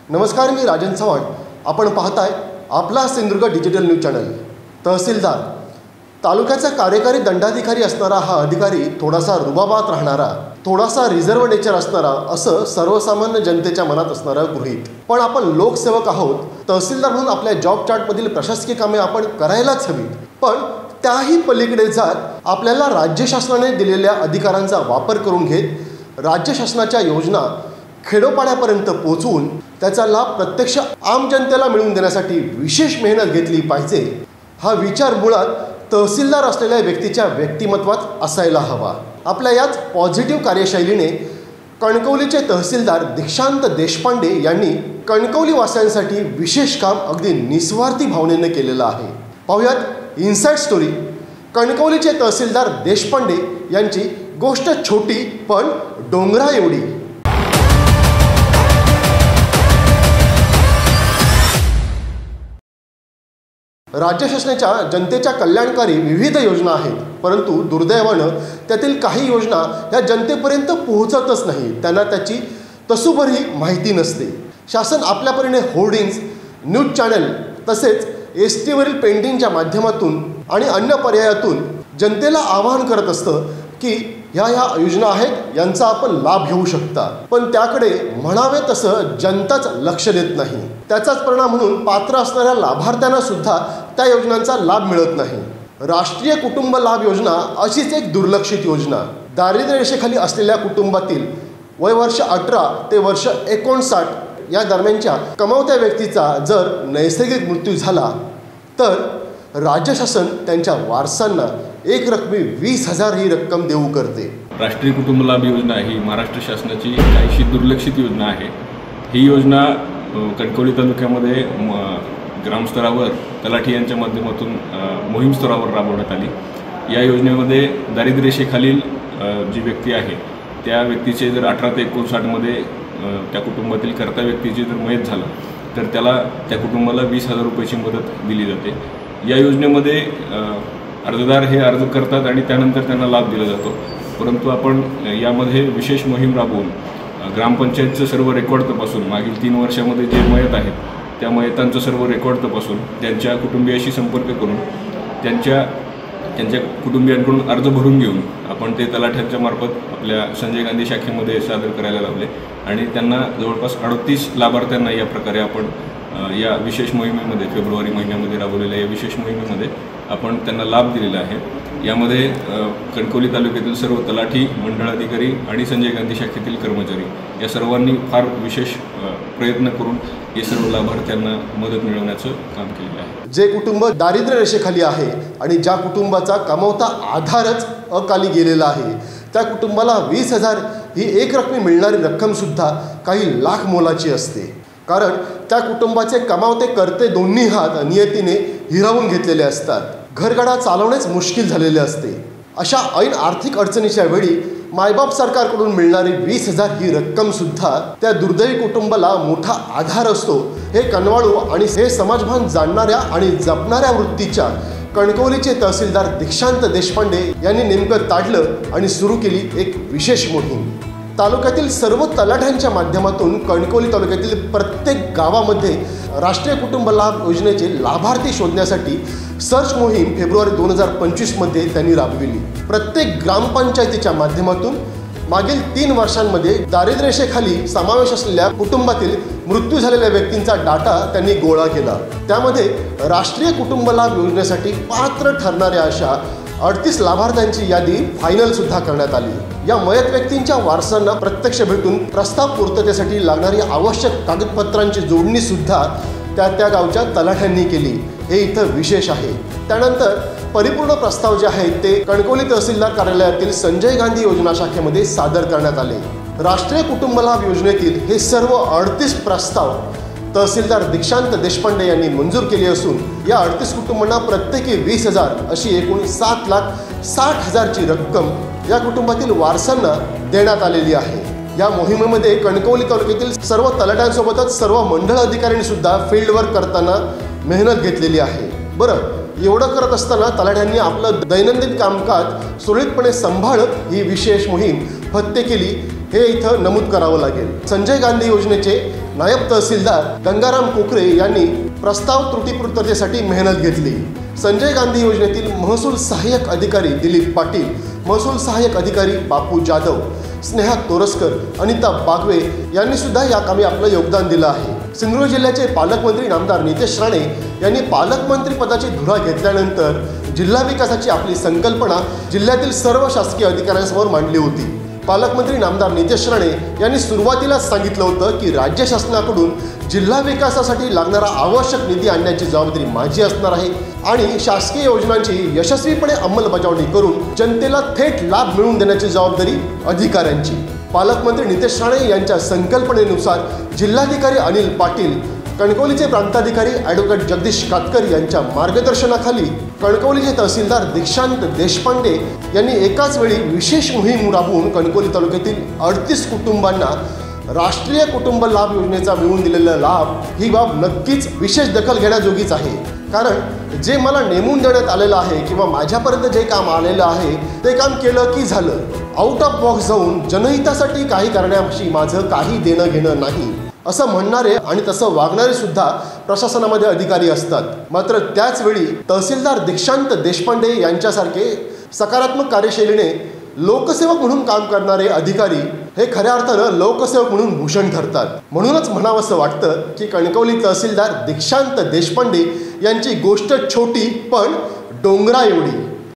नमस्कार, मी राजन चव्हाण. आपण पाहताय आपला सिंधुदुर्ग डिजिटल न्यूज चॅनल. तहसीलदार तालुक्याचा कार्यकारी दंडाधिकारी असणारा हा अधिकारी थोडासा रुबाबात राहणारा, थोडासा रिझर्व नेचर असणारा असं सर्वसामान्य जनतेच्या मनात असणारं गृहीत. पण आपण लोकसेवक आहोत. तहसीलदार म्हणून आपल्या जॉब चार्टमधील प्रशासकीय कामे आपण करायलाच हवीत. पण त्याही पलीकडे जात आपल्याला राज्य शासनाने दिलेल्या अधिकारांचा वापर करून घेत राज्य शासनाच्या योजना खेडोपाड्यापर्यंत पोहोचवून त्याचा लाभ प्रत्यक्ष आम जनतेला मिळवून देण्यासाठी विशेष मेहनत घेतली पाहिजे, हा विचार मुळात तहसीलदार असलेल्या व्यक्तीच्या व्यक्तिमत्वात असायला हवा. आपल्या याच पॉझिटिव्ह कार्यशैलीने कणकवलीचे तहसीलदार दीक्षांत देशपांडे यांनी कणकवली वासियांसाठी विशेष काम अगदी निस्वार्थी भावनेने केलेलं आहे. पाहुयात इनसाइड स्टोरी. कणकवलीचे तहसीलदार देशपांडे यांची गोष्ट छोटी पण डोंगरा एवढी. राज्य शासनाच्या जनतेच्या कल्याणकारी विविध योजना आहेत, परंतु दुर्दैवानं त्यातील काही योजना या जनतेपर्यंत पोहोचतच नाही. त्यांना त्याची तसूभरही माहिती नसते. शासन आपल्या परीने होर्डिंग्स, न्यूज चॅनल तसेच ST वरील पेंटिंगच्या माध्यमातून आणि अन्य पर्यायातून जनतेला आवाहन करत असतं की ह्या योजना आहेत, यांचा आपण लाभ घेऊ शकता. पण त्याकडे म्हणावे तसं जनताच लक्ष देत नाही. त्याचाच परिणाम म्हणून पात्र असणाऱ्या लाभार्थ्यांना सुद्धा त्या योजनांचा लाभ मिळत नाही. राष्ट्रीय कुटुंब लाभ योजना अशीच एक दुर्लक्षित योजना. दारिद्र्य रेषेखाली असलेल्या कुटुंबातील वय वर्ष 18 ते वर्ष 59 या दरम्यानच्या कमावत्या व्यक्तीचा जर नैसर्गिक मृत्यू झाला तर राज्य शासन त्यांच्या वारसांना एक रकमी 20,000 ही रक्कम देऊ करते. राष्ट्रीय कुटुंब लाभ योजना ही महाराष्ट्र शासनाची काहीशी दुर्लक्षित योजना आहे. ही योजना कणकवली तालुक्यामध्ये ग्रामस्तरावर तलाठी यांच्या माध्यमातून मोहीम स्तरावर राबवण्यात आली. या योजनेमध्ये दारिद्र्य रेषेखालील जी व्यक्ती आहे त्या व्यक्तीचे जर 18 ते 59 त्या कुटुंबातील कर्ता व्यक्तीचे जर मयत झालं तर त्याला त्या कुटुंबाला 20,000 रुपयाची मदत दिली जाते. या योजनेमध्ये अर्जदार हे अर्ज करतात आणि त्यानंतर त्यांना लाभ दिला जातो. परंतु आपण यामध्ये विशेष मोहीम राबवून ग्रामपंचायतचं सर्व रेकॉर्ड तपासून मागील 3 वर्षामध्ये जे मयत आहेत त्या मयतांचं सर्व रेकॉर्ड तपासून त्यांच्या कुटुंबियाशी संपर्क करून त्यांच्या कुटुंबियांकडून अर्ज भरून घेऊन आपण ते तलाठ्यांच्या मार्फत आपल्या संजय गांधी शाखेमध्ये सादर करायला लावले आणि त्यांना जवळपास 38 लाभार्थ्यांना या प्रकारे आपण या विशेष मोहिमेमध्ये फेब्रुवारी महिन्यामध्ये राबवलेल्या या विशेष मोहिमेमध्ये आपण त्यांना लाभ दिलेला आहे. यामध्ये कणकवली तालुक्यातील सर्व तलाठी, मंडळ अधिकारी आणि संजय गांधी शाखेतील कर्मचारी या सर्वांनी फार विशेष प्रयत्न करून हे सर्व लाभार्थ्यांना मदत मिळवण्याचं काम केलेलं आहे. जे कुटुंब दारिद्र्य रेषेखाली आहे आणि ज्या कुटुंबाचा कमावता आधारच अकाली गेलेला आहे त्या कुटुंबाला 20,000 ही एक रकमी मिळणारी रक्कमसुद्धा काही लाख मोलाची असते. कारण त्या कुटुंबाचे कमावते करते दोन्ही हात नियतीने हिरावून घेतलेले असतात. घरगाडा चालवणेच मुश्किल झालेले असते. अशा ऐन आर्थिक अडचणीच्या वेळी मायबाप सरकारकडून मिळणारी 20,000 ही रक्कमसुद्धा त्या दुर्दैवी कुटुंबाला मोठा आधार असतो. हे कणवाळू आणि हे समाजभान जाणणाऱ्या आणि जपणाऱ्या वृत्तीच्या कणकवलीचे तहसीलदार दीक्षांत देशपांडे यांनी नेमकं ताडलं आणि सुरू केली एक विशेष मोहीम. तालुक्यातील सर्व तलाठ्यांच्या माध्यमातून कणकवली तालुक्यातील प्रत्येक गावामध्ये राष्ट्रीय कुटुंब लाभ योजनेचे लाभार्थी शोधण्यासाठी सर्च मोहीम फेब्रुवारी 2025 त्यांनी राबविली. प्रत्येक ग्रामपंचायतीच्या माध्यमातून मागील 3 वर्षांमध्ये दारिद्र्य रेषेखाली समावेश असलेल्या कुटुंबातील मृत्यू झालेल्या व्यक्तींचा डाटा त्यांनी गोळा केला. त्यामध्ये राष्ट्रीय कुटुंब लाभ योजनेसाठी पात्र ठरणाऱ्या अशा 38 लाभार्थ्यांची यादी फायनलसुद्धा करण्यात आली. या मयत व्यक्तींच्या वारसांना प्रत्यक्ष भेटून प्रस्ताव पूर्ततेसाठी लागणारी आवश्यक कागदपत्रांची जोडणीसुद्धा त्या गावच्या तलाठ्यांनी केली. हे इथं विशेष आहे. त्यानंतर परिपूर्ण प्रस्ताव जे आहेत ते कणकवली तहसीलदार कार्यालयातील संजय गांधी योजना शाखेमध्ये सादर करण्यात आले. राष्ट्रीय कुटुंब लाभ योजनेतील हे सर्व 38 प्रस्ताव तहसीलदार दीक्षांत देशपांडे यांनी मंजूर केली असून या 38 कुटुंबांना प्रत्येकी 20,000 अशी एकूण 7,60,000ची रक्कम या कुटुंबातील वारसांना देण्यात आलेली आहे. या मोहिमेमध्ये कणकवली तालुक्यातील सर्व तलाट्यांसोबतच सर्व मंडळ अधिकाऱ्यांनी सुद्धा फील्ड वर्क करताना मेहनत घेतलेली आहे. बरं, एवढं करत असताना तलाठ्यांनी आपलं दैनंदिन कामकाज सुरळीतपणे सांभाळत ही विशेष मोहीम फत्ते केली हे इथं नमूद करावं लागेल. संजय गांधी योजनेचे नायब तहसीलदार गंगाराम कोकरे यांनी प्रस्ताव त्रुटीपूर्ततेसाठी मेहनत घेतली. संजय गांधी योजनेतील महसूल सहाय्यक अधिकारी दिलीप पाटील, महसूल सहाय्यक अधिकारी बापू जाधव, स्नेहा तोरसकर, अनिता बागवे यांनी सुद्धा या कामी आपलं योगदान दिलं आहे. सिंधुदुर्ग जिल्ह्याचे पालकमंत्री नामदार नितेश राणे यांनी पालकमंत्री पदाची धुरा घेतल्यानंतर जिल्हा विकासाची आपली संकल्पना जिल्ह्यातील सर्व शासकीय अधिकाऱ्यांसमोर मांडली होती. पालकमंत्री नामदार नितेश राणे यांनी सुरुवातीलाच सांगितलं होतं की राज्य शासनाकडून जिल्हा विकासासाठी लागणारा आवश्यक निधी आणण्याची जबाबदारी माझी असणार आहे आणि शासकीय योजनांची यशस्वीपणे अंमलबजावणी करून जनतेला थेट लाभ मिळवून देण्याची जबाबदारी अधिकाऱ्यांची. पालकमंत्री नितेश राणे यांच्या संकल्पनेनुसार जिल्हाधिकारी अनिल पाटील, कणकवलीचे प्रांताधिकारी ॲडव्होकेट जगदीश कातकर यांच्या मार्गदर्शनाखाली कणकवलीचे तहसीलदार दीक्षांत देशपांडे यांनी एकाच वेळी विशेष मोहीम राबवून कणकवली तालुक्यातील 38 कुटुंबांना राष्ट्रीय कुटुंब लाभ योजनेचा मिळवून दिलेला लाभ ही बाब नक्कीच विशेष दखल घेण्याजोगीच आहे. कारण जे मला नेमून देण्यात आलेलं आहे किंवा माझ्यापर्यंत जे काम आलेलं आहे ते काम केलं की झालं. आउट ऑफ बॉक्स जाऊन जनहितासाठी काही करण्याशी माझं काही देणं घेणं नाही असं म्हणणारे आणि तसं वागणारे सुद्धा प्रशासनामध्ये अधिकारी असतात. मात्र त्याचवेळी तहसीलदार दीक्षांत देशपांडे यांच्यासारखे सकारात्मक कार्यशैलीने लोकसेवक म्हणून काम करणारे अधिकारी हे खऱ्या अर्थानं लोकसेवक म्हणून भूषण ठरतात. म्हणूनच म्हणावंसं वाटतं की कणकवली तहसीलदार दीक्षांत देशपांडे यांची गोष्ट छोटी पण डोंगरा एवढी.